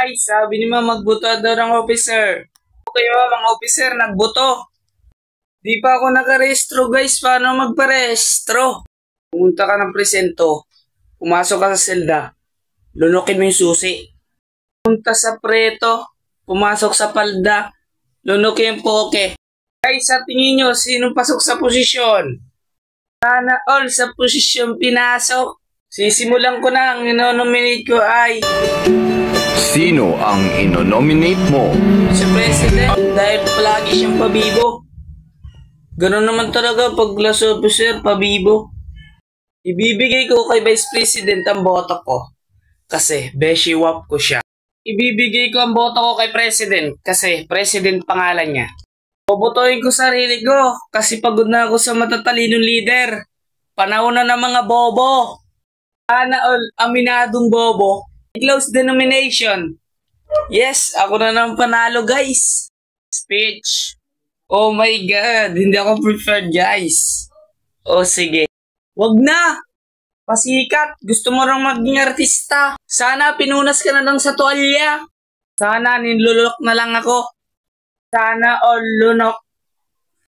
Guys, sabi ni ma magboto daw ng officer. Okay ma, mga officer, nagboto. Di pa ako nakarehistro guys, paano magparehistro? Pumunta ka ng presento, pumasok ka sa selda, lunukin mo yung susi. Pumunta sa preto, pumasok sa palda, lunukin yung poke. Guys, sa tingin nyo, sinong pasok sa posisyon? Sana all sa posisyon pinasok. Sisimulan ko na, ang inonominate ko ay Sino ang inonominate mo? si President dahil palagi siyang pabibo. Ganun naman talaga pag last officer, pabibo. Ibibigay ko kay Vice President ang boto ko kasi beshiwap ko siya. Ibibigay ko ang boto ko kay President kasi President pangalan niya. Bobotohin ko sarili ko kasi pagod na ako sa matatalinong leader. Panahon na ng mga bobo. Sana all aminadong bobo. Close the nomination. Yes, ako na nang panalo guys. Speech. Oh my God, hindi ako preferred guys. Oh sige. Wag na. Pasikat, gusto mo rang maging artista. Sana pinunas ka na lang sa tuwalya. Sana nilulok na lang ako. Sana all lunok.